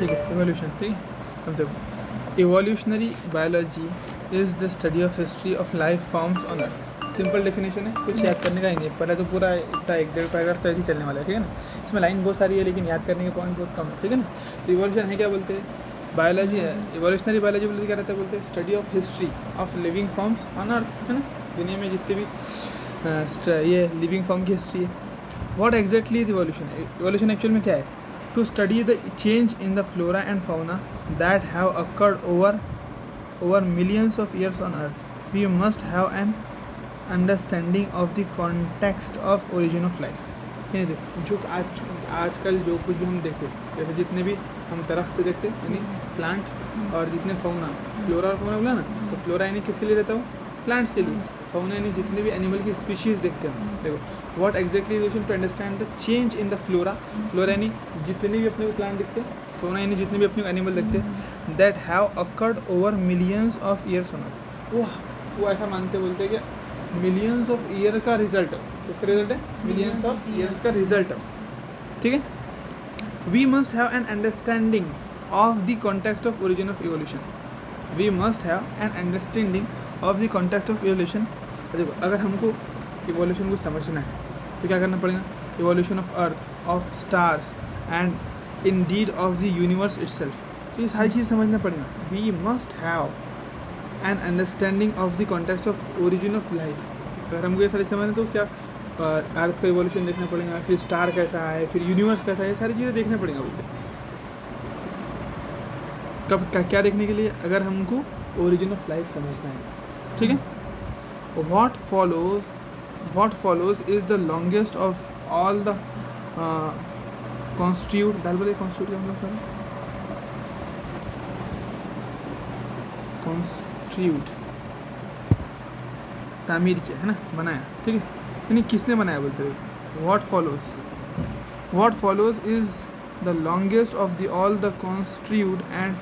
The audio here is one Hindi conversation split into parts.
ठीक है, एवोल्यूशन, ठीक है। अब देखो, evolutionary biology is the study of history of life forms on earth. Simple definition है, कुछ याद करने का ही नहीं है, पहले तो पूरा इतना 1-1.5 पैराग्राफ तो ऐसे ही चलने वाला है, ठीक है ना। इसमें लाइन बहुत सारी है लेकिन याद करने के पॉइंट बहुत कम है, ठीक है ना। तो इवोल्यूशन है क्या बोलते हैं, बायोलॉजी है, इवोल्यूशनरी बायोलॉजी बोलते क्या रहता है, बोलते हैं study of history of living forms on earth, है ना। दुनिया में जितने भी ये लिविंग फॉर्म की हिस्ट्री है। What exactly is evolution? Evolution actual में क्या है? To study the change in the flora and fauna that have occurred over millions of years on earth. We must have an understanding of the context of origin of life. ये देखो, जो आजकल जो कुछ भी हम देखते हैं, जैसे जितने भी हम दरख्त देखते हैं यानी प्लांट, और जितने फाउना, फ्लोरा और फाउना बोला ना, तो फ्लोरा यानी किसके लिए रहता है, प्लांट्स के लिए। फाउना यानी जितने भी एनिमल की स्पीशीज़ देखते हैं हम। देखो, what exactly is to understand the change in the flora. Flora यानी जितने भी अपने को प्लांट दिखते हैं, फाउना यानी जितने भी अपने को एनिमल दिखते हैं, that have occurred over millions of years on earth. वो ऐसा मानते बोलते हैं कि मिलियंस ऑफ ईयर का रिजल्ट है। किसका रिजल्ट है? मिलियंस ऑफ ईयर्स का रिजल्ट है, ठीक है। We must have an understanding of the context of origin of evolution. We must have an understanding of the context of evolution. देखो, अगर हमको इवोल्यूशन को समझना है तो क्या करना पड़ेगा? Evolution of earth, of stars and indeed of the universe itself. तो ये सारी चीज़ समझना पड़ेगा। We must have an understanding of the context of origin of life. अगर हमको ये सारी समझना तो क्या अर्थ का इवोल्यूशन देखना पड़ेगा, फिर स्टार कैसा है, फिर यूनिवर्स कैसा है, ये सारी चीज़ें देखना पड़ेगा बोलते। कब क्या देखने के लिए? अगर हमको ओरिजिन ऑफ लाइफ समझना है, ठीक है। what follows is the longest of all the constitute दाल बोले constitute क्या मतलब है? constitute तामीर किया है ना, बनाया, ठीक है। यानी किसने बनाया बोलते हैं? what follows is the longest of the all the construed and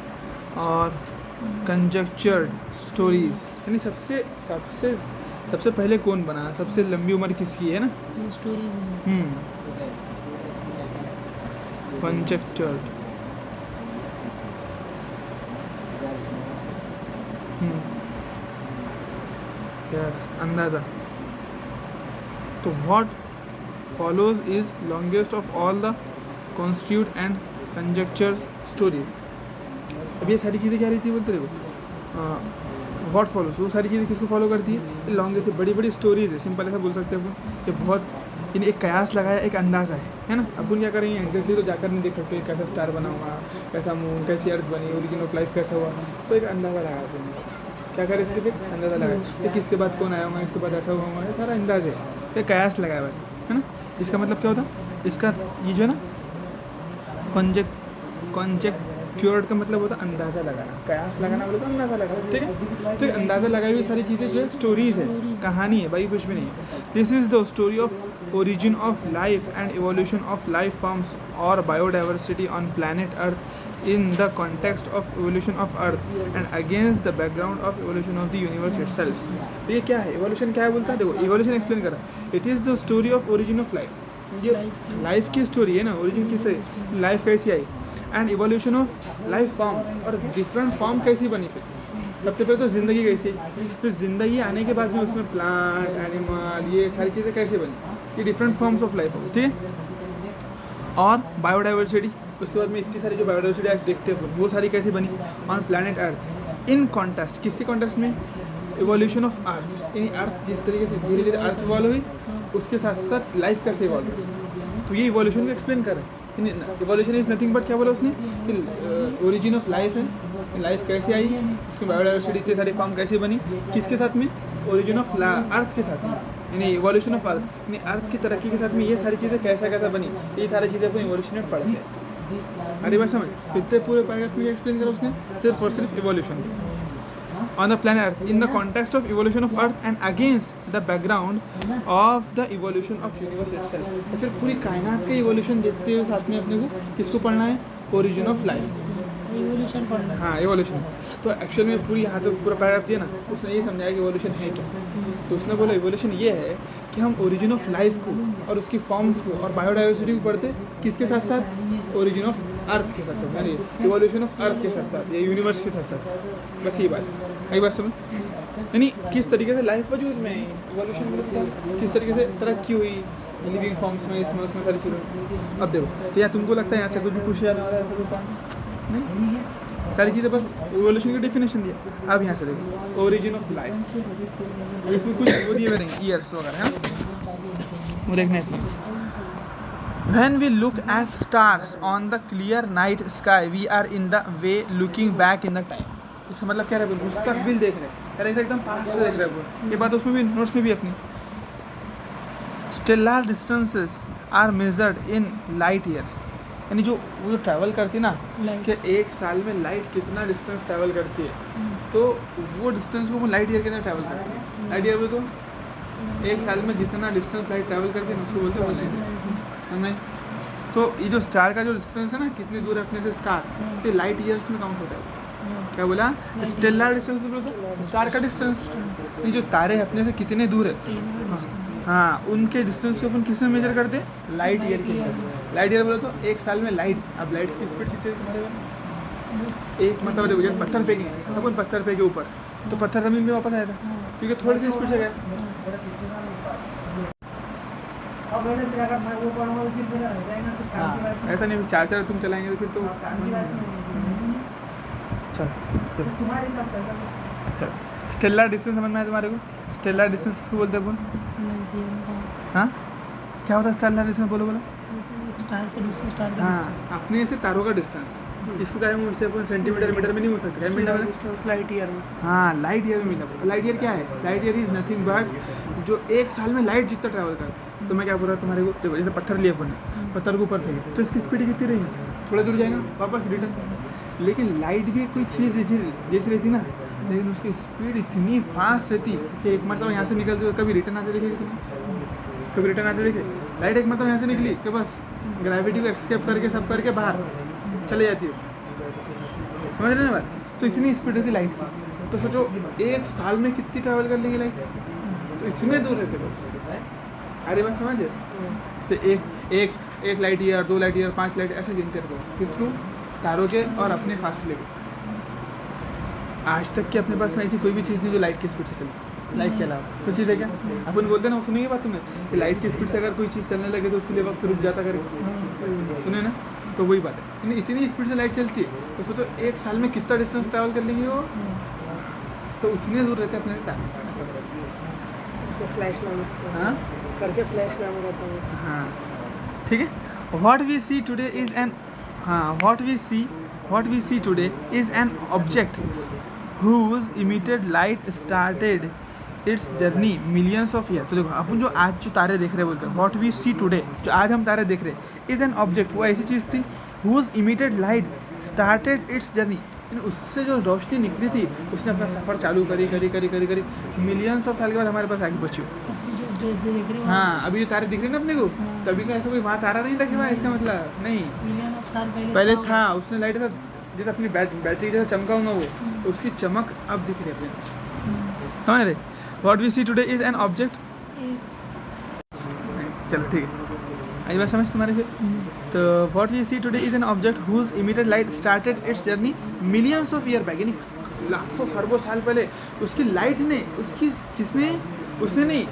or conjectured stories। यानी सबसे पहले कौन बना, सबसे लंबी उम्र किसकी है ना, स्टोरीज। कंजक्चर्ड, यस, अंदाज़ा। तो what follows is longest of all the constitute and conjuncture stories. अब ये सारी चीज़ें क्या रहती है बोलते देखो, व्हाट फॉलोज, वो सारी चीज़ें किसको फॉलो करती है? लॉन्गेस्ट से बड़ी स्टोरीज है, सिंपल ऐसा बोल सकते हैं अपन कि बहुत इन एक कयास लगाया, एक अंदाज़ा है ना। अपन क्या करेंगे एग्जैक्टली तो जाकर नहीं देख सकते कैसा स्टार बना हुआ, कैसा मून, कैसी अर्थ बनी, ओरिजिन ऑफ लाइफ कैसा हुआ, तो एक अंदाज़ा लगाया अपन। क्या करें इसके फिर? अंदाज़ा लगाया कि किसके बाद कौन आया होगा, इसके बाद ऐसा हुआ होगा, ये सारा अंदाज़ है, एक कयास लगाया हुआ है ना। इसका मतलब क्या होता है? इसका ये जो है ना कंजक्चर्ड का मतलब होता है अंदाज़ा लगाना, कयास लगाना बोले तो अंदाज़ा लगाना, ठीक है। तो अंदाज़ा लगाई हुई सारी चीज़ें जो है स्टोरीज है, कहानी है भाई, कुछ भी नहीं है। This is the story of origin of life and evolution of life forms और biodiversity on planet earth in the context of evolution of earth and against the background of evolution of the universe itself. तो ये क्या है? इवोल्यूशन क्या है बोलता है? देखो, इवोल्यूशन एक्सप्लेन करा, it is the story of origin of life. ये लाइफ की स्टोरी है ना, ओरिजिन किस तरह, लाइफ कैसी आई, and evolution of life forms, और डिफरेंट फॉर्म कैसी बनी। फिर सबसे पहले तो ज़िंदगी कैसी आई, फिर ज़िंदगी आने के बाद में उसमें प्लांट, एनिमल, ये सारी चीज़ें कैसे बनी, ये डिफरेंट फॉर्म्स ऑफ लाइफ हो, ठीक है। और बायोडाइवर्सिटी, उसके बाद में इतनी सारी जो बायोडाइवर्सिटी आज देखते हैं वो सारी कैसे बनी on planet earth in context, किसके कॉन्टेक्स्ट में? इवोल्यूशन ऑफ अर्थ। यानी अर्थ जिस तरीके से धीरे धीरे अर्थ इवॉल्व हुई, उसके साथ साथ लाइफ कैसे इवॉल्व हुई, तो ये इवोल्यूशन को एक्सप्लेन कर रहे हैं। इवोल्यूशन इज नथिंग बट क्या बोला उसने कि ओरिजिन ऑफ लाइफ है, लाइफ कैसे आई, उसकी बायोडाइवर्सिटी इतनी सारी फॉर्म कैसे बनी, किसके साथ में? ओरिजिन ऑफ अर्थ के साथ में, यानी इवोल्यूशन ऑफ अर्थ, यानी अर्थ की तरक्की के साथ में ये सारी चीज़ें कैसा बनी, ये सारी चीज़ें अपन इवोल्यूशन में पढ़ते हैं। अरे बात समझ, इतने पूरे पैराग्राफ में एक्सप्लेन करा उसने सिर्फ और सिर्फ evolution on the planet Earth in the context of evolution of Earth and against the background of the evolution of universe itself। तो फिर पूरी कायनात का इवोल्यूशन देखते हुए साथ में अपने को किसको पढ़ना है? ओरिजिन ऑफ लाइफ, इवोल्यूशन पढ़ना। हाँ, इवोल्यूशन। तो एक्चुअल में पूरी यहाँ तक पूरा पैराग्राफ दिया ना, उसने ये समझाया कि इवोल्यूशन है क्या। तो उसने बोला इवोल्यूशन ये है कि हम ओरिजिन ऑफ लाइफ को और उसकी फॉर्म्स को और बायोडाइवर्सिटी को पढ़ते किसके साथ साथ? ओरिजिन ऑफ अर्थ के साथ यानी इवोल्यूशन ऑफ अर्थ के साथ साथ या यूनिवर्स के साथ साथ, बस ये बात आई बात समझ। यानी किस तरीके से लाइफ वजूद में इवोल्यूशन मतलब किस तरीके से तरक्की हुई लिविंग फॉर्म्स में, इसमें उसमें सारी चीज़ें। अब देखो तो या तुमको लगता है यहाँ से कुछ भी पूछ जाने वाला है, ऐसा कोई काम नहीं, सारी चीज़ें बस इवोल्यूशन की डेफिनेशन दिया। अब यहाँ से देखो ओरिजिन ऑफ लाइफ, इसमें कुछ वो दिए हुए रहेंगे ईयर्स वगैरह हैं, वो देखना है। When we look at stars on the clear night sky, we are in the way looking back in the time. इसका मतलब क्या है, मुस्तकबिल देख रहे हैं, क्या देख रहे हैं, एकदम पास्ट देख रहे हैं। ये बात उसमें भी नोट्स में भी अपनी। Stellar distances are measured in light years, यानी जो वो जो ट्रैवल करती है ना कि एक साल में लाइट कितना डिस्टेंस ट्रैवल करती है, तो वो डिस्टेंस को वो लाइट ईयर के अंदर ट्रैवल करती है। लाइट ईयर बोले तो एक साल में जितना डिस्टेंस लाइट ट्रैवल करती है उसको बोलते हैं लाइट ईयर, नहीं। तो ये जो स्टार का जो डिस्टेंस है ना, कितनी दूर है अपने से स्टार, तो ये लाइट ईयर्स में काउंट होता है। क्या बोला, स्टेलर डिस्टेंस बोलो तो स्टार का डिस्टेंस, ये जो तारे हैं अपने से कितने दूर है, हाँ उनके डिस्टेंस को अपन किस में मेजर करते हैं, लाइट ईयर के अंदर। लाइट ईयर बोलो तो एक साल में लाइट, अब लाइट की स्पीड कितनी है तुम्हारे पास, एक मतलब देखो जैसे पत्थर फेंकेंगे अपन पत्थर फेंके ऊपर, तो पत्थर जमीन में वापस आएगा क्योंकि थोड़ी सी स्पीड से गया। ऐसा नहीं चार तुम चलाएंगे तो फिर तो चल स्टेलर डिस्टेंस समझ में आया तुम्हारे को, स्टेलर डिस्टेंस इसको बोलते हैं अपन। हाँ क्या होता है स्टेलर डिस्टेंस, बोलो बोलो। स्टार से दूसरे स्टार का हाँ अपने से तारों का डिस्टेंस, इसको क्या बोलते हैं अपन, सेंटीमीटर मीटर में नहीं बोल सकते, मीटर में, लाइट ईयर में। हाँ लाइट ईयर में मिला। लाइट ईयर क्या है, light year is nothing but जो एक साल में लाइट जितना ट्रैवल करता है। तो मैं क्या बोल रहा हूँ तुम्हारे को, देखो जैसे पत्थर लिया अपन ने, पत्थर को ऊपर फेंके तो इसकी स्पीड कितनी रहेगी, थोड़ा दूर जाएगा वापस रिटर्न। लेकिन लाइट भी कोई चीज़ जैसी रहती ना, लेकिन उसकी स्पीड इतनी फास्ट रहती कि एक मतलब यहाँ से निकलते हुए कभी रिटर्न आते देखे, कभी रिटर्न आते देखे। लाइट एक मतलब यहाँ से निकली कि बस ग्रेविटी को एक्सकेप करके सब करके बाहर चले जाती है, समझ रहे ना बात। तो इतनी स्पीड रहती लाइट की, तो सोचो एक साल में कितनी ट्रैवल कर लेंगे लाइट, तो इतने दूर रहते लोग। अरे बस समझे, तो एक light year, 2 light year, 5 light ऐसे गिनते रहते, किसको, तारों के और अपने फासले के। आज तक की अपने पास में ऐसी कोई भी चीज़ नहीं जो लाइट की स्पीड से चलती, लाइट के अलावा कोई चीज़ है क्या। अपन बोलते हैं ना, सुनिए बात तुमने कि लाइट की स्पीड से अगर कोई चीज़ चलने लगे तो उसके लिए वक्त रुक जाता करके, सुने ना, तो वही बात है। इतनी स्पीड से लाइट चलती है तो सोचो एक साल में कितना डिस्टेंस ट्रैवल कर लेंगे वो, तो उतने दूर रहते अपने से। फ्लैश हाँ करके फ्लैश नाम रहता है। हाँ ठीक है। What we see today is an, हाँ what we see today is an object whose emitted light started its journey millions of years। तो देखो अपन जो आज जो तारे देख रहे हैं बोलते हैं व्हाट वी सी टुडे, जो आज हम तारे देख रहे हैं, इज एन ऑब्जेक्ट, वो ऐसी चीज़ थी whose emitted light started its journey, उससे जो रोशनी निकली थी उसने अपना सफ़र चालू करी मिलियंस ऑफ साल के बाद हमारे पास आगे बची। जो देख रहे हो, हाँ अभी जो तारे दिख रहे हैं ना अपने को, तभी का ऐसा कोई वहाँ तारा नहीं था कि वहाँ, इसका मतलब नहीं, मिलियन ऑफ साल पहले था, उसने लाइट था जैसे अपनी बैटरी जैसा चमका हूँ ना वो, उसकी चमक अब दिख रही है अपने, समझ रहे। What we see today is an object, चलो ठीक है आई बात समझ तुम्हारे फिर। तो what we see today is an object whose emitted light started its journey millions of year back, यानी लाखों खरबों साल पहले उसकी लाइट ने, उसकी किसने, उसने नहीं,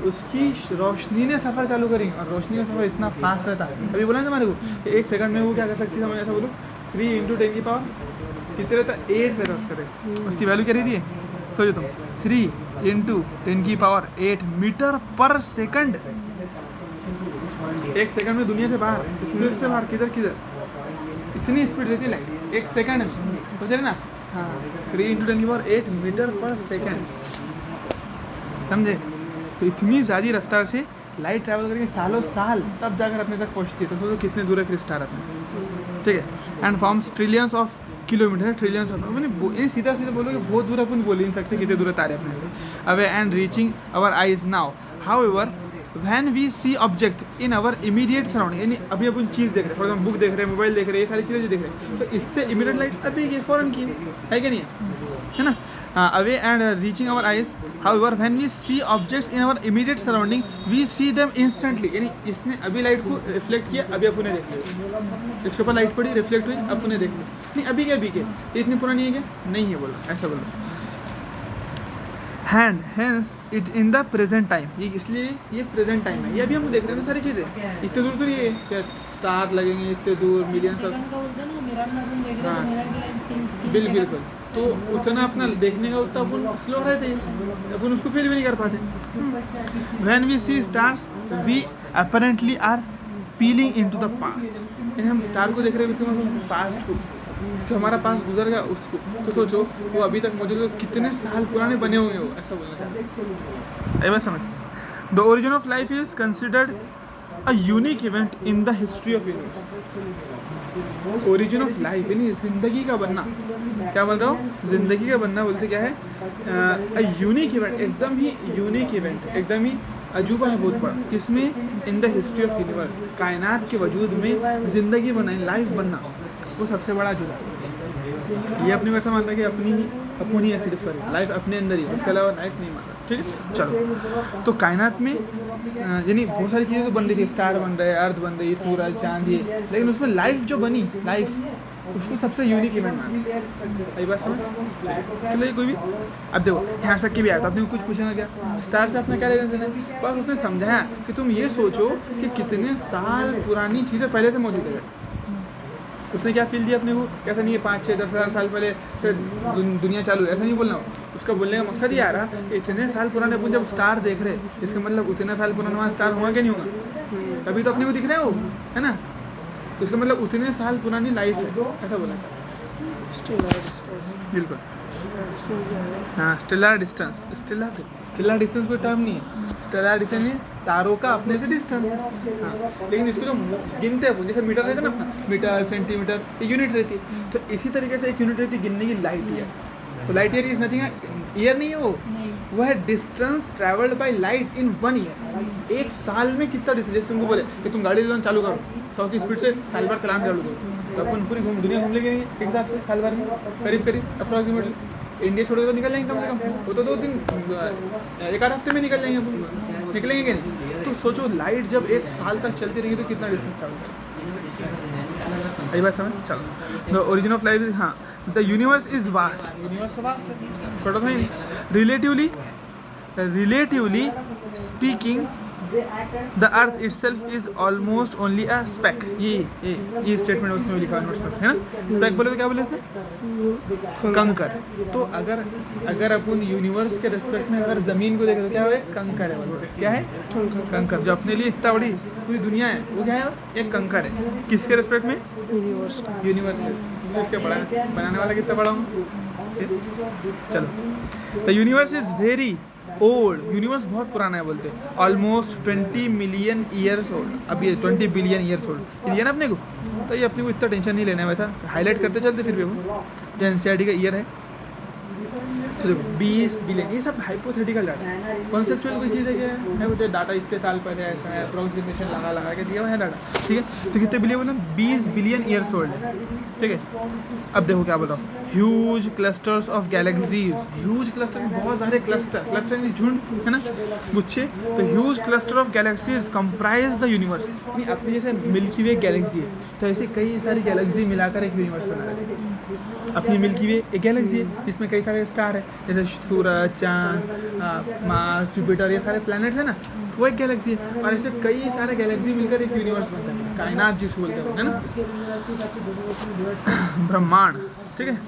उसकी रोशनी ने सफ़र चालू करी। और रोशनी का सफ़र इतना फास्ट रहता, अभी बोला ना तुम्हारे को, एक सेकंड में वो क्या कर सकती है, मैं ऐसा बोलूँ 3 × 10 की पावर कितने रहता, 8 रहता उसका, उसकी वैल्यू क्या रहती है, सोचो तुम 3 × 10 की पावर 8 मीटर पर सेकंड। एक सेकंड में दुनिया से बाहर, स्पेस से बाहर, किधर इतनी स्पीड रहती है लाइट एक सेकंड में, समझ रहे ना। हाँ 3 × 10 की पावर 8 मीटर पर सेकंड, समझे। तो इतनी ज़्यादा रफ्तार से लाइट ट्रैवल करके सालों साल तब जाकर अपने तक पहुँचती है। तो सोचो कितने दूर है फिर स्टार अपने, ठीक है। And forms trillions of kilometre, trillions of, मैंने सीधा बोलो कि बहुत दूर अपन बोल ही नहीं सकते कितने दूर है तारे अपने से, away and reaching our eyes now. However when we see object in our immediate surrounding, यानी अभी अपन चीज़ देख रहे हैं, फॉर एग्जाम्पल बुक देख रहे हैं, मोबाइल देख रहे हैं, ये सारी चीज़ें देख रहे हैं, तो इससे इमीडिएट लाइट अभी ये फ़ौरन की है कि नहीं है ना। Away and reaching our eyes However, when we see objects in our immediate surrounding, we see them instantly. यानी इसने अभी लाइट को रिफ्लेक्ट किया, अभी अपन ने देख लिया, इसके ऊपर लाइट पड़ी, रिफ्लेक्ट हुई, अपन ने देख लिया, नहीं अभी क्या, अभी क्या, ये इतनी पुरानी है क्या, नहीं है, बोला ऐसा बोला। Hand hence it in the present time, ये इसलिए ये प्रेजेंट टाइम है, ये अभी हम देख रहे हैं ना सारी चीज़ें, इतने दूर तो नहीं है क्या, स्टार लगेंगे इतने दूर, मिलियंस ऑफ, बिल्कुल, तो उतना अपना देखने का उतना अपन स्लो रहते हैं, अपन उसको फील भी नहीं कर पाते। When we see stars we apparently are peeling into the past, यानी हम स्टार को देख रहे हैं हम पास्ट को, जो हमारा पास गुजर गया उसको, तो सोचो वो अभी तक मौजूद है, कितने साल पुराने बने हुए हो, ऐसा बोलना चाहते हैं। समझ, the origin of life is considered a unique event in the history of universe. Origin of life यानी जिंदगी का बनना, क्या बोल रहा हूँ, जिंदगी का बनना बोलते क्या है, अ यूनिक इवेंट, एकदम ही यूनिक इवेंट, एकदम ही अजूबा है बहुत बड़ा, किसमें, in the history of universe, कायनात के वजूद में जिंदगी बनाई, लाइफ बनना, वो सबसे बड़ा अजूबा है। ये अपनी वैसा मान रहा है कि अपनी ही है सिर्फ लाइफ अपने अंदर ही, उसके अलावा लाइफ नहीं मान रहा, ठीक है। चलो, तो कायनात में यानी बहुत सारी चीज़ें तो बन रही थी, स्टार बन रहे, अर्थ बन रही, सूरज चांद, ये, लेकिन उसमें लाइफ जो बनी, लाइफ उसको सबसे यूनिक इवेंट माना, यही बात समझ। चलो कोई भी, अब देखो यहाँ तक की भी आया, तो आपने कुछ पूछना क्या, स्टार से अपना क्या लेना देना, बस उसने समझाया कि तुम ये सोचो कि कितने साल पुरानी चीज़ें पहले से मौजूद है। उसने क्या फील दिया अपने को, ऐसा नहीं है 5, 6, 10 हज़ार साल पहले से दुनिया चालू है, ऐसा नहीं बोलना। उसका बोलने का मकसद ये आ रहा, इतने साल पुराने अपन जब स्टार देख रहे, इसका मतलब उतने साल पुराना वहाँ स्टार हुआ कि नहीं होगा, तभी तो अपने को दिख रहा है वो, है ना, इसका मतलब उतने साल पुरानी लाइफ है, ऐसा बोलना चाहता है। बिल्कुल, हाँ, स्टेलर डिस्टेंस, स्टेलर डिस्टेंस कोई टर्म नहीं है, स्टेलर डिस्टेंस है तारों का अपने से डिस्टेंस, हाँ, लेकिन इसको जो गिनते हैं, जैसे मीटर रहता है ना अपना, मीटर, सेंटीमीटर, ये यूनिट रहती है, तो इसी तरीके से एक यूनिट रहती है गिनने की, लाइट ईयर। तो light year is nothing, year नहीं है वो है distance travelled by light in 1 year. एक साल में कितना डिस्टेंस, जैसे तुमको बोले कि तुम गाड़ी चलाना चालू करो 100 की स्पीड से, साल भर चलाना चालू करो, तो अपन पूरी दुनिया घूम लेंगे एक हिसाब से, साल भर में करीब अप्रॉक्सीमेटली। इंडिया छोड़ के तो निकल जाएंगे कम से कम, वो तो 2 दिन, 1 हफ्ते में निकल जाएंगे, निकलेंगे कि नहीं। तो सोचो लाइट जब 1 साल तक चलती रहेगी तो कितना डिस्टेंस ट्रैवल करेगी, यही बात समझ। चलो, the origin of life is, हाँ, the universe is vast, universe तो वास्ट है, छोटा था ही नहीं, relatively speaking the earth itself is almost only a speck, ये स्टेटमेंट उसमें लिखा है ना, स्पेक बोले तो क्या बोले उसने, कंकर। तो अगर अपन यूनिवर्स के रिस्पेक्ट में अगर ज़मीन को देखें तो क्या है, कंकर है, क्या है, कंकर, जो अपने लिए इतना बड़ी पूरी दुनिया है, वो क्या है, एक कंकर है, किसके रिस्पेक्ट में, यूनिवर्स के, इसके बनाने वाला कितना बड़ा हूँ। चलो, the universe is very old, universe बहुत पुराना है बोलते हैं, ऑलमोस्ट 20 मिलियन ईयर्स ओल्ड, अब ये 20 बिलियन ईयर्स ओल्ड, ये ना अपने को, तो ये अपने को इतना टेंशन नहीं लेना है, वैसा हाईलाइट करते चलते फिर भी वो जो एनसीईआरटी का ईयर है। तो देखो 20 बिलियन, ये सब हाइपोथेटिकल डाटा, कॉन्सेप्चुअल कोई चीज़ है क्या है, बोलते डाटा इतने साल पहले ऐसा है, अप्रोक्सीमेशन लगा के दिया हुआ है डाटा, ठीक है। तो कितने बिलियन बोला, 20 बिलियन ईयर्स ओल्ड है, ठीक है। अब देखो क्या बोल रहा हूँ, huge clusters of galaxies, huge cluster, बहुत सारे क्लस्टर में झुंड है ना, गुच्छे, तो huge cluster of galaxies comprise the universe, अपनी जैसे मिल्की वे गैलेक्सी है, तो ऐसे कई सारी गैलेक्सी मिलाकर एक यूनिवर्स बना रहे हैं। अपनी मिल्की वे एक गैलेक्सी है जिसमें कई सारे स्टार है, जैसे सूरज, चांद, मार्स, जुपिटर, ये सारे प्लैनेट्स है ना, तो वो एक गैलेक्सी है, और ऐसे कई सारे गैलेक्सी मिलकर एक यूनिवर्स बनता है, कायनात जिसको बोलते हैं, है ना, ब्रह्मांड, ठीक है।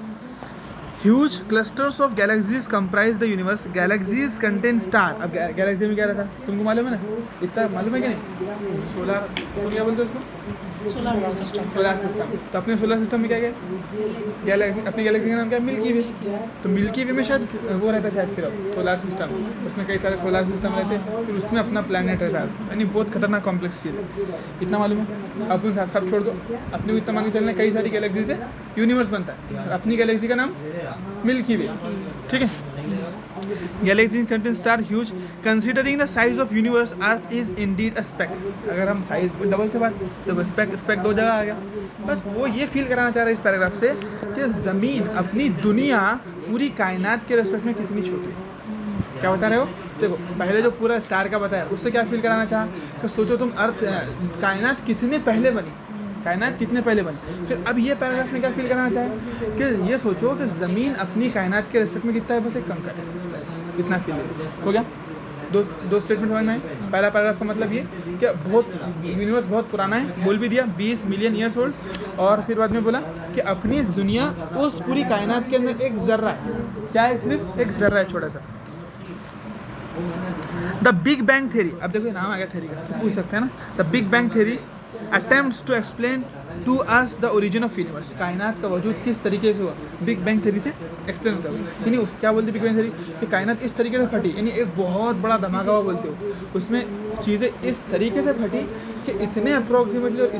Huge clusters of galaxies comprise the universe, galaxies contain star. अब गैलेक्सी में क्या रहता है तुमको मालूम है ना, इतना मालूम है क्या नहीं, सोलर, क्या बोलते हैं उसको, सोलर सिस्टम। तो अपने सोलर सिस्टम में क्या क्या गैलेक्सी, अपनी गैलेक्सी का नाम क्या है, मिल्की वे। तो मिल्की वे में शायद वो रहता है, शायद फिर सोलर सिस्टम, उसमें कई सारे सोलर सिस्टम रहते हैं, फिर उसमें अपना प्लैनेट रहता है, यानी बहुत खतरनाक कॉम्प्लेक्स चीज़ है, इतना मालूम है। अपन सब छोड़ दो, अपने को इतना मान के चलना, कई सारी गैलेक्सी से यूनिवर्स बनता है, और अपनी गैलेक्सी का नाम मिल्की वे, ठीक है। Galaxy contain star huge, considering the size of universe earth is indeed a speck. अगर हम साइज डबल से बात, तो स्पेक 2 जगह आ गया, बस वो ये फील कराना चाह रहे हैं इस पैराग्राफ से कि ज़मीन, अपनी दुनिया पूरी कायनात के रिस्पेक्ट में कितनी छोटी है, क्या बता रहे हो? देखो पहले जो पूरा स्टार का बताया उससे क्या फील कराना चाहा कि सोचो तुम अर्थ कायनात कितने पहले बनी, कायनात कितने पहले बनी। फिर अब ये पैराग्राफ में क्या फील कराना चाहे कि ये सोचो कि ज़मीन अपनी कायनात के रिस्पेक्ट में कितना है, बस एक कंकर है, बस इतना फील हो गया। दो स्टेटमेंट समझ में आए। पहला पैराग्राफ का मतलब ये कि बहुत यूनिवर्स बहुत पुराना है, बोल भी दिया 20 मिलियन ईयर्स ओल्ड, और फिर बाद में बोला कि अपनी दुनिया उस पूरी कायनात के अंदर एक जर्रा है। क्या है? सिर्फ एक जर्रा है, छोटा सा। द बिग बैंग थ्योरी, अब देखो नाम आ गया थ्योरी का, तो पूछ सकते हैं ना। The big bang theory attempts to explain to us the origin of universe, कायनात का वजूद किस तरीके से हुआ, बिग बैंग थ्योरी से एक्सप्लेन होता है। यानी उस क्या बोलती है बिग बैंग थ्योरी कि कायनात इस तरीके से फटी, यानी एक बहुत बड़ा धमाका हुआ बोलते हो, उसमें चीज़ें इस तरीके से फटी कि इतने अप्रोक्सीमेटली और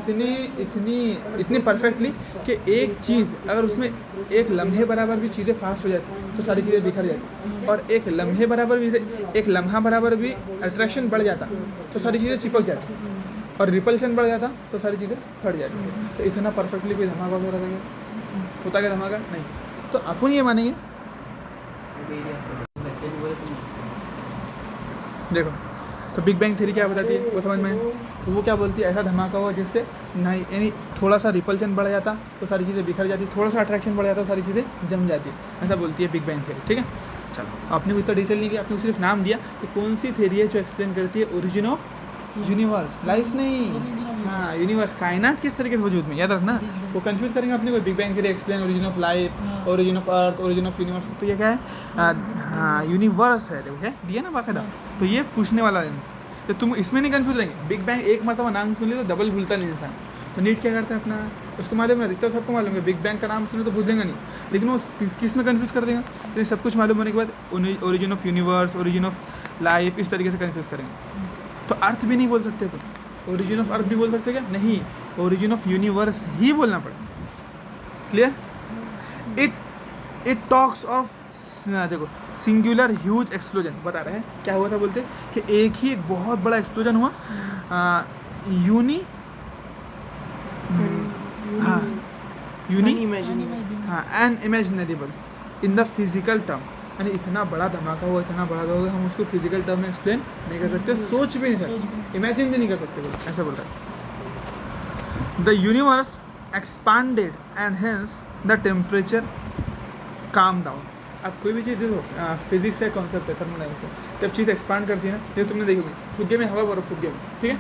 इतनी परफेक्टली कि एक चीज़ अगर उसमें एक लम्हे बराबर भी चीज़ें फास्ट हो जाती तो सारी चीज़ें बिखर जाती, और एक लम्हे बराबर भी एक लम्हा बराबर भी अट्रैक्शन बढ़ जाता तो सारी चीज़ें चिपक जाती, और रिपल्शन बढ़ जाता तो सारी चीज़ें फट जाती। तो इतना परफेक्टली कोई धमाका हो रहा था क्या? होता क्या धमाका? नहीं। तो अपन ये मानेंगे, देखो तो बिग बैंग थ्योरी क्या बताती है वो समझ में आए। तो वो क्या बोलती है, ऐसा धमाका हुआ जिससे नहीं, यानी थोड़ा सा रिपल्शन बढ़ जाता तो सारी चीज़ें बिखर जाती, थोड़ा सा अट्रैक्शन बढ़ जाता तो सारी चीज़ें जम जाती, ऐसा बोलती है बिग बैंग थ्योरी। ठीक है, चलो आपने इतना डिटेल नहीं किया, आपने सिर्फ नाम दिया कि कौन सी थ्योरी है जो एक्सप्लेन करती है ओरिजिन ऑफ यूनिवर्स, लाइफ नहीं, हाँ यूनिवर्स, कायनात किस तरीके से वजूद में, याद रखना। वो कंफ्यूज करेंगे अपने को, big bang theory explain origin of life, origin of earth, origin of universe, तो ये क्या है? हाँ यूनिवर्स है, देखो है दिया ना बाकायदा। तो ये पूछने वाला है, तो तुम इसमें नहीं कंफ्यूज रहेंगे। बिग बैंग एक मरतबा नाम सुन लिया तो डबल भूलता नहीं इंसान। तो नीट क्या करते हैं अपना, उसको मालूम है, इतना सबको मालूम है, बिग बैंग का नाम सुने तो भूलेंगे नहीं, लेकिन वो किस में कंफ्यूज कर देगा, लेकिन सब कुछ मालूम होने के बाद origin of universe, origin of life, इस तरीके से कंफ्यूज करेंगे। तो अर्थ भी नहीं बोल सकते अपन, ओरिजिन ऑफ अर्थ भी बोल सकते क्या? नहीं, ओरिजिन ऑफ यूनिवर्स ही बोलना पड़ेगा। क्लियर? इट टॉक्स ऑफ, देखो सिंगुलर ह्यूज एक्सप्लोजन बता रहे हैं, क्या हुआ था बोलते कि एक ही एक बहुत बड़ा एक्सप्लोजन हुआ, unimaginable in the physical term, यानी इतना बड़ा धमाका हुआ, इतना बड़ा होगा, हम उसको फिजिकल टर्म में एक्सप्लेन नहीं कर सकते, सोच भी नहीं सकते, इमेजिन भी नहीं कर सकते, ऐसा बोल रहा है। The universe expanded and hence the temperature calm down. अब कोई भी चीज़ देखो, फिजिक्स का कॉन्सेप्ट है थर्मोडायनामिक्स, जब चीज़ एक्सपांड करती है ना, ये तुमने देखोगे फुग्गे में हवा भरो, फुग्गे में, ठीक है,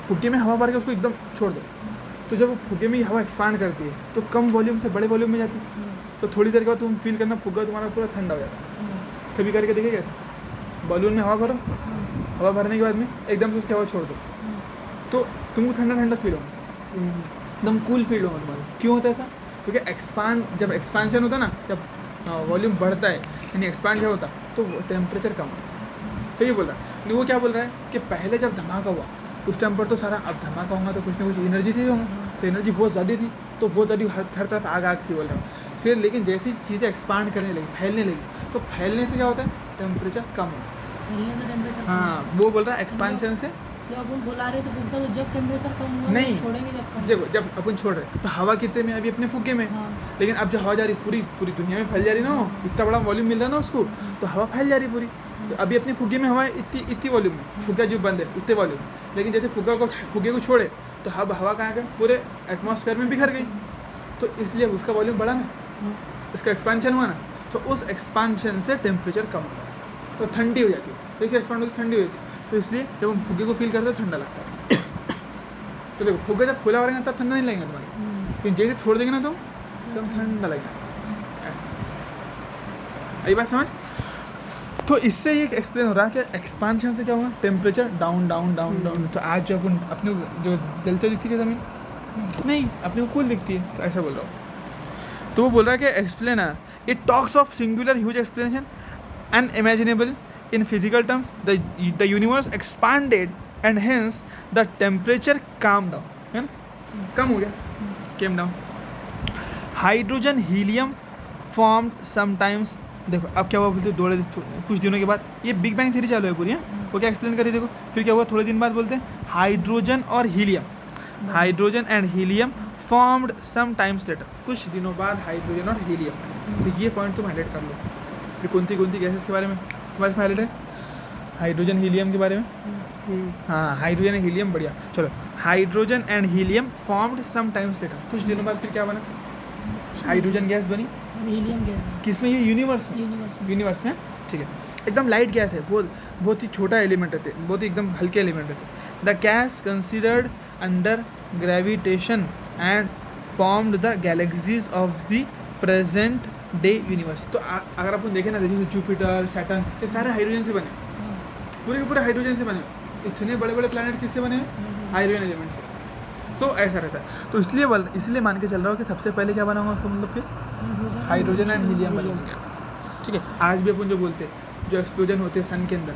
फुग्गे में हवा भर के उसको एकदम छोड़ दो, तो जब फुग्गे में हवा एक्सपांड करती है तो कम वॉल्यूम से बड़े वॉल्यूम में जाती है, तो थोड़ी देर के बाद तुम फील करना फुग्गा तुम्हारा पूरा ठंडा हो जाता है। कभी करके देखिए कैसे, बलून में हवा भरो, हवा भरने के बाद में एकदम से उसकी हवा छोड़ दो तो तुमको ठंडा ठंडा फील होगा, एकदम कूल फील होगा तुम्हारा। क्यों होता है ऐसा? क्योंकि जब एक्सपांशन होता है ना, जब वॉल्यूम बढ़ता है यानी एक्सपांड जब होता तो टेम्परेचर कम होता। तो ये बोल रहा है, वो क्या बोल रहा है कि पहले जब धमाका हुआ उस टाइम पर तो सारा, अब धमाका होगा तो कुछ ना कुछ एनर्जी से ही होगा, तो एनर्जी बहुत ज़्यादा थी, तो बहुत ज़्यादा हर तरफ आग थी बोल रहा है। फिर लेकिन जैसी चीज़ें एक्सपांड करने लगी, फैलने लगी, तो फैलने से क्या होता है? टेम्परेचर कम होता है। फैलने से टेम्परेचर, हाँ वो बोल रहा है एक्सपांशन से। जब अपन बुला रहे तो फुग्गा, तो जब टेम्परेचर कम हुआ नहीं छोड़ेंगे, जब कम, देखो जब अपन छोड़ रहे तो हवा कितने में, अभी अपने फुग्गे में, हाँ, लेकिन अब जो हवा जा रही पूरी दुनिया में फैल जा रही ना, इतना बड़ा वॉल्यूम मिल रहा है ना उसको, तो हवा फैल जा रही पूरी। तो अभी अपने फुग्गे में हवा इतनी वॉल्यूम में, फुग्गा जो बंद है उतने वॉल्यूम, लेकिन जैसे फुग्गे को छोड़े तो हवा कहाँ गई, पूरे एटमॉस्फेयर में बिखर गई, तो इसलिए उसका वॉल्यूम बढ़ा ना, उसका एक्सपांशन हुआ ना, तो उस एक्सपांशन से टेम्परेचर कम होता है, तो ठंडी हो जाती है, तो इसे एक्सपांड होती ठंडी हो जाती है, तो इसलिए जब हम फुग्गे को फील करते हैं ठंडा लगता है। तो देखो फुग्गा जब खुला हो रहेगा तब ठंडा नहीं लगेगा तुम्हारे, लेकिन जैसे छोड़ देंगे ना तुम एकदम ठंडा लगेगा, ऐसा। आई बात समझ? तो इससे ये एक्सप्लेन हो रहा है कि एक्सपांशन से क्या होगा, temperature down down down down. तो आज जो अपन अपने जो जलते दिखती है ज़मीन, नहीं अपने को कूल दिखती है, तो ऐसा बोल रहा हूँ। तो वो बोल रहा है कि explain, it talks of singular huge explanation unimaginable in physical terms, the universe expanded and hence the temperature calm down, है ना, कम हो गया, came down. Hydrogen helium formed sometimes, देखो अब क्या हुआ बोलते थोड़े कुछ दिनों के बाद, ये बिग बैंग थ्योरी चालू है पूरी, वो क्या एक्सप्लेन करी, देखो फिर क्या हुआ, थोड़े दिन बाद बोलते हैं हाइड्रोजन और helium, hydrogen and helium formed some times later, कुछ दिनों बाद हाइड्रोजन और हीलियम। तो ये पॉइंट तुम हाईलाइट कर लो। फिर कौन सी गैसेस के बारे में, तुम्हारे इसमें हाईलाइट है हाइड्रोजन हीलियम के बारे में। हाँ हाइड्रोजन एंड हीलियम, बढ़िया। चलो, hydrogen and helium formed some times later, कुछ दिनों बाद फिर क्या बना, हाइड्रोजन गैस बनी। हीलियम गैस किसमें, ये यूनिवर्स में, यूनिवर्स में, ठीक है। एकदम लाइट गैस है, बहुत ही छोटा एलिमेंट रहते, बहुत ही एकदम हल्के एलिमेंट रहते। The gas considered under gravitation and formed the galaxies of the present day universe. तो अगर अपन देखें ना, जैसे जुपिटर, सैटर्न, ये सारे हाइड्रोजन से बने, पूरे के पूरे हाइड्रोजन से बने। इतने बड़े बड़े प्लैनेट किससे बने हैं, हाइड्रोजन एलिमेंट से। तो ऐसा रहता है। तो इसलिए मान के चल रहा हूँ कि सबसे पहले क्या बना होगा उसका मतलब, फिर हाइड्रोजन एंड हीलियम बने होंगे, ठीक है। आज भी अपन जो बोलते हैं, जो एक्सप्लोजन होते हैं सन के अंदर,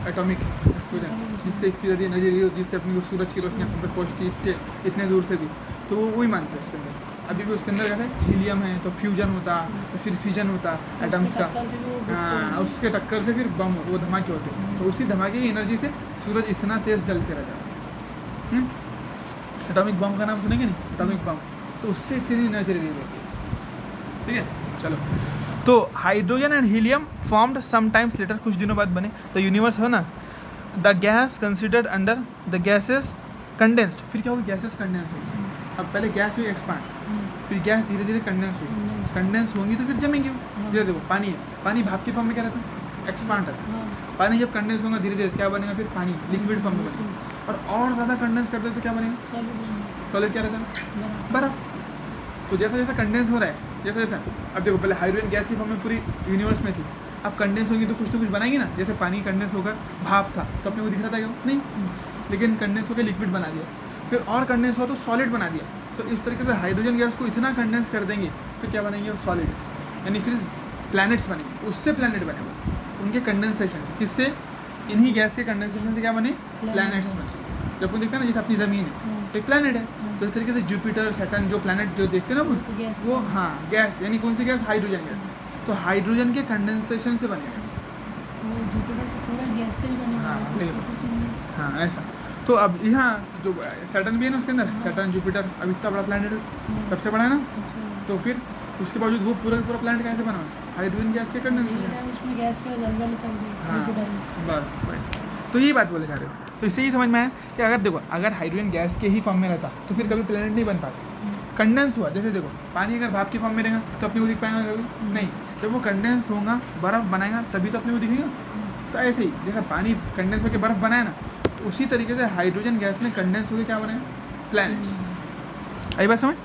एटॉमिक एक्सप्लोजन, जिससे इतनी ज़्यादा एनर्जी रही होती है, जिससे अपनी सूरज की रोशनी अपने तक पहुँचती है इतने दूर से भी, तो वो वही मानते हैं उसके अंदर। अभी भी उसके अंदर क्या है, हीलियम है, तो फ्यूजन होता, तो फिर फिजन होता एटम्स का, हाँ, उसके टक्कर से फिर बम, वो धमाके होते हैं। तो उसी धमाके की एनर्जी से सूरज इतना तेज़ जलते रहता है। एटॉमिक बम का नाम सुनेंगे नहीं, एटॉमिक बम, तो उससे इतनी एनर्जी रिलीज होती है, ठीक है। चलो, तो hydrogen and helium formed some times later, कुछ दिनों बाद बने। द यूनिवर्स है ना, the gas considered under the gases condensed, फिर क्या होगी, गैसेस कंडेंस होगी। अब पहले गैस हुई एक्सपांड, फिर गैस धीरे धीरे कंडेंस हुई, कंडेंस होंगी तो फिर जमेंगी। जैसे देखो पानी है, पानी भाप की फॉर्म में क्या रहता है, एक्सपांड है। पानी जब कंडेंस होगा धीरे धीरे क्या बनेगा, फिर पानी लिक्विड फॉर्म में बनेगा। और ज़्यादा कंडेंस करते तो क्या बनेगा, सॉलिड क्या रहता है, बर्फ। तो जैसा जैसा कंडेंस हो रहा है, जैसा जैसा, अब देखो पहले हाइड्रोजन गैस की फॉर्म में पूरी यूनिवर्स में थी, अब कंडेंस होगी तो कुछ बनाएंगे ना। जैसे पानी कंडेंस होकर भाप था तो अपने को दिख रहा था क्या, नहीं, लेकिन कंडेंस होकर लिक्विड बना दिया, फिर और कंडेंस हुआ तो सॉलिड बना दिया। तो इस तरीके से हाइड्रोजन गैस को इतना कंडेंस कर देंगे, फिर क्या बनेंगे, वो सॉलिड, यानी फिर प्लैनेट्स बनेंगे, उससे प्लैनेट बने उनके कंडेंसेशन से। किससे, इन्हीं गैस के कंडेंसेशन से क्या बने, प्लैनेट्स बने। जब वो देखते हैं ना, जैसे अपनी ज़मीन है एक प्लैनेट है, तो इस तरीके से जुपिटर, सैटर्न, जो प्लैनेट जो देखते हैं ना वो हाँ गैस, यानी कौन सी गैस, हाइड्रोजन गैस। तो हाइड्रोजन के कंडेंसेशन से बने हैं, हाँ ऐसा। तो अब यहाँ जो सैटर्न भी है ना, उसके अंदर सैटर्न, जुपिटर, अब इतना बड़ा प्लैनेट है, सबसे बड़ा है ना। तो फिर उसके बावजूद वो पूरा पूरा प्लैनेट कैसे बना, हाइड्रोजन गैस के कंडेंसेशन। हाँ बस, तो यही बात बोले जा रहे हो। तो इससे ही समझ में आया कि अगर देखो, अगर हाइड्रोजन गैस के ही फॉर्म में रहता तो फिर कभी प्लैनेट नहीं बन पाता। कंडेंस हुआ, जैसे देखो पानी अगर भाप की फॉर्म में रहेगा तो अपने को दिख पाएगा कभी नहीं, जब वो कंडेंस होगा, बर्फ़ बनाएगा, तभी तो अपने को दिखेगा। तो ऐसे ही जैसा पानी कंडेंस होकर बर्फ़ बनाया ना, तो उसी तरीके से हाइड्रोजन गैस में कंडेंस होकर क्या बनेगा, प्लैनेट्स। आई बात समझ।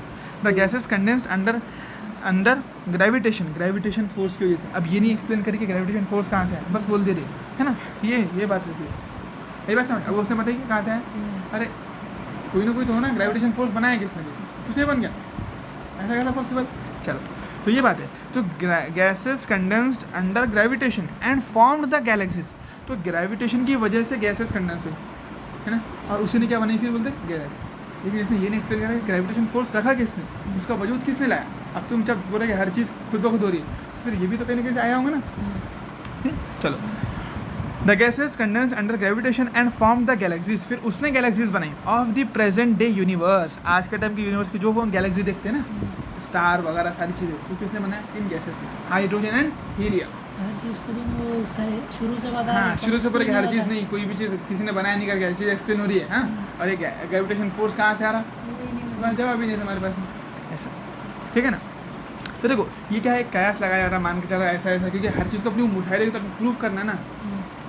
The gases condensed under gravitation force की वजह से। अब ये नहीं एक्सप्लेन करिए कि ग्रेविटेशन फोर्स कहाँ से है, बस बोल दे रही है ना, ये बात रहती है। यही बात समझ। अब उसने बताइए कहाँ से है, अरे कोई ना कोई तो हो ना, ग्रेविटेशन फोर्स बनाया किसने, उसे बन गया, ऐसा कैसा पॉसिबल। चलो, तो ये बात है। तो gases condensed under gravitation and formed the galaxies. तो ग्रेविटेशन की वजह से गैसेस कंडेंस हुई, है ना, और उसी ने क्या बनाई, फिर बोलते गैलेक्सी। लेकिन इसने ये नहीं एक्सप्लेन करा कि ग्रेविटेशन फोर्स रखा किसने, उसका वजूद किसने लाया। अब तुम जब बोल रहे कि हर चीज़ खुद ब खुद हो रही है, तो फिर ये भी तो कहीं ना कहीं से आया होगा ना। चलो, the gases condensed under gravitation and form the galaxies. फिर उसने गैलेक्सीज बनाई of the present day universe. आज के टाइम की यूनिवर्स की जो हम गैलेक्सी देखते हैं ना, स्टार वगैरह सारी चीज़ें, तो किसने बनाया, इन गैसेस ने, हाइड्रोजन एंड हीलियम। हर चीज़ को वो शुरू से बता, हाँ शुरू से पूरे हर चीज़ नहीं, कोई भी चीज़ किसी ने बनाया नहीं करके हर चीज़ एक्सप्लेन हो रही है। हाँ, और ये ग्रेविटेशन फोर्स कहाँ से आ रहा, जवाब भी नहीं हमारे पास में, ऐसा, ठीक है ना। तो देखो ये क्या है, कयास लगाया जा रहा, मान के चल रहा ऐसा ऐसा, क्योंकि हर चीज़ को अपनी मुशाहिदे के तौर पर प्रूव करना ना।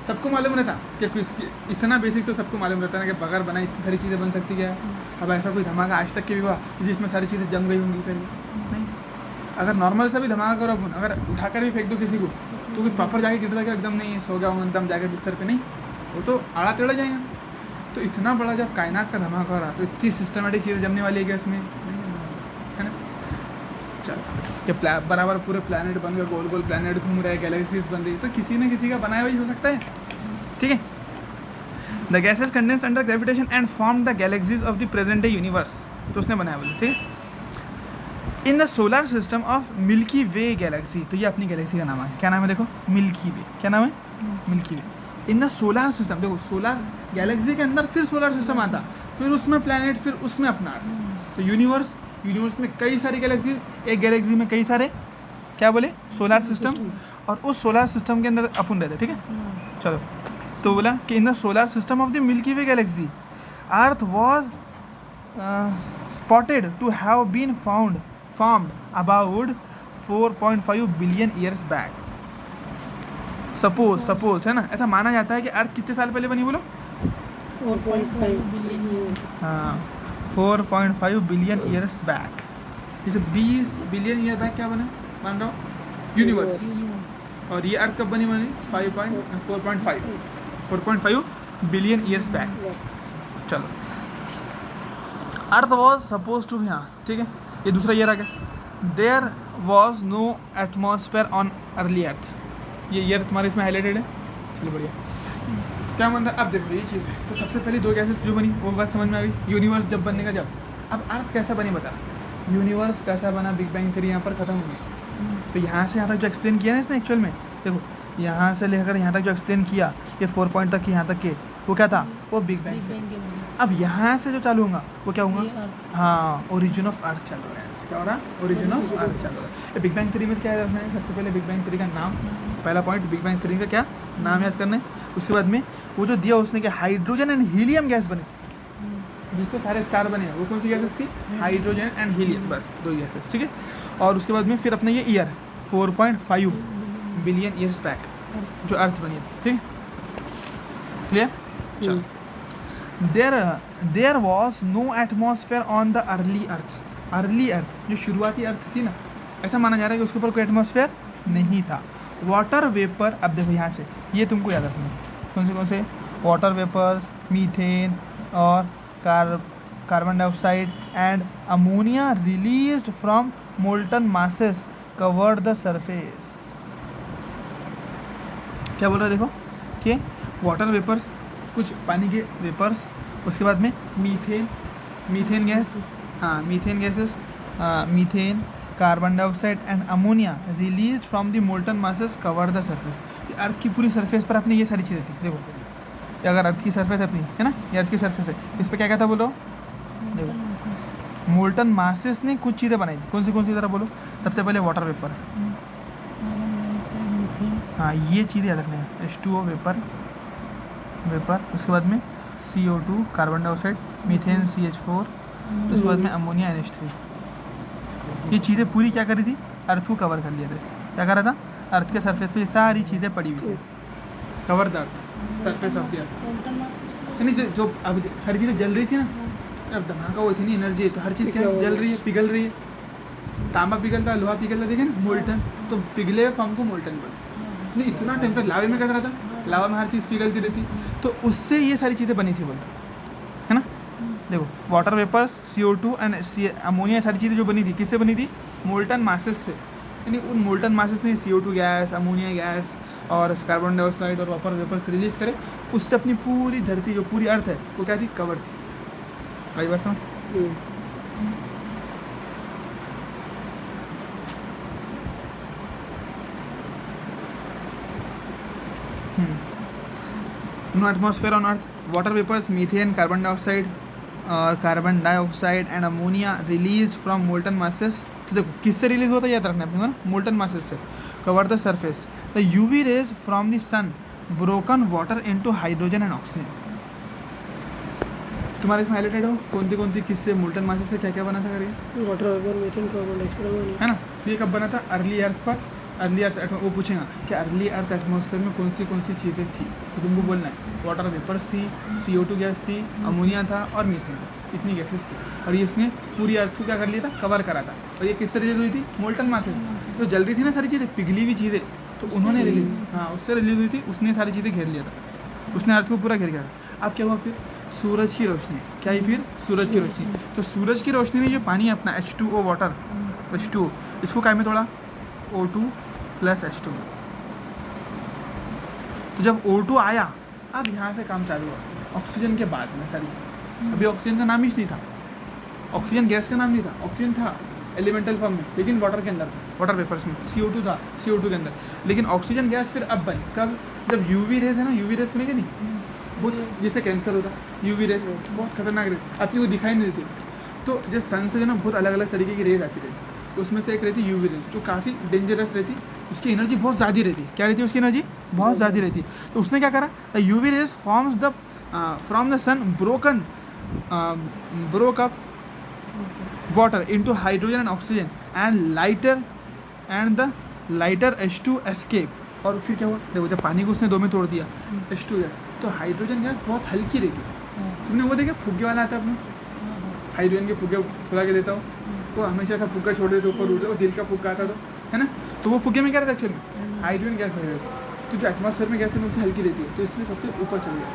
सबको मालूम रहता कि किसकी, इतना बेसिक तो सबको मालूम रहता है ना कि बगैर बनाए इतनी सारी चीज़ें बन सकती है। अब ऐसा कोई धमाका आज तक के भी हुआ जिसमें सारी चीज़ें जम गई होंगी कहीं, नहीं। अगर नॉर्मल सा भी धमाका करो अपन, अगर उठाकर भी फेंक दो किसी को, तो कोई प्रॉपर जाके गिरता क्या एकदम नहीं सो गया हूँ एकदम जाके बिस्तर पे, नहीं, वो तो आड़ा टेढ़ा जाएगा। तो इतना बड़ा जब कायनात का धमाका हो रहा, तो इतनी सिस्टमेटिक चीज़ें जमने वाली है क्या इसमें, है ना। चलो, कि बराबर पूरे प्लैनेट बन गए, गोल गोल प्लैनेट घूम रहे, गैलेक्सीज बन रही, तो किसी न किसी का बनाया हुआ ही हो सकता है, ठीक है। The gases condensed under gravitation and form the galaxies of the present day universe. तो उसने बनाया बोले, ठीक है। In the solar system of milky way Galaxy. तो ये अपनी गैलेक्सी का नाम है, क्या नाम है, देखो मिल्की वे, क्या नाम है, milky way. In the solar system, देखो सोलर गैलेक्सी के अंदर फिर सोलर सिस्टम आता, फिर उसमें प्लैनेट, फिर उसमें अपना अर्थ। तो यूनिवर्स में कई सारी गैलेक्सी, एक गैलेक्सी में कई सारे, क्या बोले, सोलर सिस्टम। और उस सोलर सिस्टम के अंदर अपन रहते, ठीक है। चलो, तो बोला कि in the solar system of the milky way Galaxy earth was spotted to have been formed about 4.5 billion years back. Suppose है ना, ऐसा माना जाता है कि अर्थ कितने साल पहले बनी, बोलो। 4.5 बिलियन ईयर। हाँ, 4.5 बिलियन ईयर्स बैक। जैसे 20 बिलियन ईयर बैक क्या बना, मान रहा हूँ, यूनिवर्स। और ये अर्थ कब बनी 4.5 बिलियन ईयर्स बैक। चलो, अर्थ वॉज सपोज टू, हाँ ठीक है, ये दूसरा ईयर आ गया। There was no atmosphere on early Earth, ये ईयर तुम्हारे इसमें हाईलाइटेड है। चलो बढ़िया, क्या मान रहा है। अब देखो ये चीज़ है, तो सबसे पहले 2 गैसेस जो बनी वो बात समझ में आ गई, यूनिवर्स जब बनने का जब। अब अर्थ कैसा बनी बता, यूनिवर्स कैसा बना, बिग बैंग थ्योरी यहाँ पर खत्म हो गई। तो यहाँ से यहाँ तक जो एक्सप्लेन किया ना इसने, एक्चुअल में देखो यहाँ से लेकर यहाँ तक जो एक्सप्लेन किया, ये 4 पॉइंट तक यहाँ तक के, वो क्या था, वो बिग बैंग। अब यहाँ से जो चालू होगा वो क्या होगा, हाँ, ओरिजिन ऑफ अर्थ चालू हो रहा है। क्या हो रहा है, ओरिजिन ऑफ अर्थ चालू हो रहा है। बिग बैंग थ्योरी में क्या रखना है, सबसे पहले बिग बैंग थ्योरी का नाम, पहला पॉइंट बिग बैंग थ्योरी का क्या नाम याद करना है। उसके बाद में वो जो दिया उसने, क्या हाइड्रोजन एंड हीलियम गैस बनी थी, जिससे सारे स्टार बने हैं। वो कौन सी गैसेस थी, हाइड्रोजन एंड हीलियम, बस 2 गैसेस, ठीक है। और उसके बाद में फिर अपना ये ईयर 4.5 बिलियन ईयर्स बैक जो अर्थ बनी थी, ठीक है, क्लियर। चलो, there was no atmosphere on the early Earth, early Earth जो शुरुआती अर्थ थी ना, ऐसा माना जा रहा है कि उसके ऊपर कोई एटमॉस्फेयर नहीं था। वाटर वेपर, अब देखो यहाँ से ये तुमको याद रखना है, कौन से वाटर वेपर्स, मीथेन और carbon dioxide and ammonia released from molten masses covered the surface. क्या बोल रहा है देखो कि वाटर वेपर्स, कुछ पानी के वेपर्स, उसके बाद में मीथेन गैस, हाँ methane gases, methane, carbon dioxide and ammonia release from the molten masses cover the surface. Earth की पूरी सरफेस पर अपनी ये सारी चीज़ें थी। देखो ये अगर अर्थ की सरफेस अपनी है ना, ये अर्थ की सरफेस है, इस पर क्या कहता बोलो, देखो मोल्टन मासेस ने कुछ चीज़ें बनाई थी। कौन सी ज़रा बोलो। सबसे पहले वाटर वेपर, हाँ ये चीज़ें याद रखना है, H2O वेपर, उसके बाद में CO2 carbon dioxide, methane CH4, उसके बाद में अमोनिया NH3। ये चीज़ें पूरी क्या कर रही थी, अर्थ को कवर कर लिया था। क्या कर रहा था, अर्थ के सरफेस पे ये सारी चीज़ें पड़ी हुई थी, cover the earth, surface of the earth. यानी जो अब सारी चीज़ें जल रही थी ना, अब धमाका वो थी नहीं, एनर्जी है, तो हर चीज़ क्या जल रही है, पिघल रही है। तांबा पिघलता, लोहा पिघलता, देखे ना मोल्टन, तो पिघले फॉर्म को मोल्टन बोलते। नहीं इतना टेम्परेचर लावे में कर रहा था, लावा में हर चीज़ पिघलती रहती, तो उससे ये सारी चीज़ें बनी थी बोलते, है ना। देखो water vapours, CO2 and ammonia, सारी चीज़ें जो बनी थी किससे बनी थी, मोल्टन मासेस से। यानी उन मोल्टन मासेस ने CO2 गैस, अमोनिया गैस और कार्बन डाइऑक्साइड और वाटर वेपर्स रिलीज करे, उससे अपनी पूरी धरती, जो पूरी अर्थ है वो क्या थी, कवर थी। भाई बात समझ। No atmosphere on Earth, water vapours, methane, carbon dioxide and ammonia release from molten masses. तो देखो किससे रिलीज होता है याद रखना है ना, मोल्टन मासेस से। Cover the surface, the UV rays from the sun broken water into hydrogen and oxygen. तुम्हारे इसमें हाईलाइटेड हो कौन सी किससे, मोल्टन मासेस से क्या क्या बना था करिए, water vapour, methane, carbon dioxide, है ना। तो ये कब बना था, अर्ली अर्थ पर। अर्ली अर्थ वो पूछेगा कि अर्ली अर्थ एटमॉस्फेयर में कौन सी चीज़ें थी, तो तुमको बोलना है वाटर वेपर्स थी, CO2 गैस थी, अमोनिया था और मीथेन था, इतनी गैसेस थी। और ये इसने पूरी अर्थ को क्या कर लिया था, कवर करा था। और ये किससे रिलीज हुई थी, मोल्टन मासेस। तो जल रही थी ना सारी चीज़ें, पिघली हुई चीज़ें, तो उन्होंने रिलीज, हाँ उससे रिलीज हुई थी, उसने सारी चीज़ें घेर लिया था, उसने अर्थ को पूरा घेर लिया था। अब क्या हुआ फिर, सूरज की रोशनी, क्या ही फिर सूरज की रोशनी। तो सूरज की रोशनी ने जो पानी अपना H2O वाटर, H2O, इसको क्या में तोड़ा, O2 + H2। तो जब O2 आया, अब यहाँ से काम चालू हुआ ऑक्सीजन के बाद में सारी चीज़। अभी ऑक्सीजन का नाम ही नहीं था, ऑक्सीजन गैस का नाम नहीं था, ऑक्सीजन था एलिमेंटल फॉर्म में, लेकिन वाटर के अंदर था, वाटर वेपर्स में। CO2 था, CO2 के अंदर, लेकिन ऑक्सीजन गैस फिर अब बनी कब, जब UV रेज है ना, UV रेज सुनेंगे नहीं, बहुत जिससे कैंसर होता, UV रेज बहुत खतरनाक रेज, अपनी को दिखाई नहीं देती। तो जिस सन से जो ना बहुत अलग अलग तरीके की रेज आती रहती, उसमें से एक रहती है यूवी रेज, जो काफ़ी डेंजरस रहती, उसकी एनर्जी बहुत ज़्यादा रहती है। क्या रहती है उसकी एनर्जी? बहुत ज़्यादा रहती है। तो उसने क्या करा, the UV rays forms the from the sun broke up water into hydrogen and oxygen and the lighter H2 escape। और फिर क्या हुआ, देखो जब पानी को उसने दो में तोड़ दिया, H2 गैस, तो हाइड्रोजन गैस बहुत हल्की रहती है। तुमने वो देखा फुग्गे वाला आता है अपना, हाइड्रोजन के फुग्गे फुला के देता हो, वो हमेशा ऐसा फुग्गा छोड़ देते ऊपर उड़ जाए, वो दिल का फुग्गा आता तो है ना, तो वो फुग्गे में क्या रहता है एक्चुअली हाइड्रोजन गैस में रहता है। तो जो एटमॉस्फेयर में गैस है उससे हल्की रहती है, तो इसलिए सबसे ऊपर चल गया।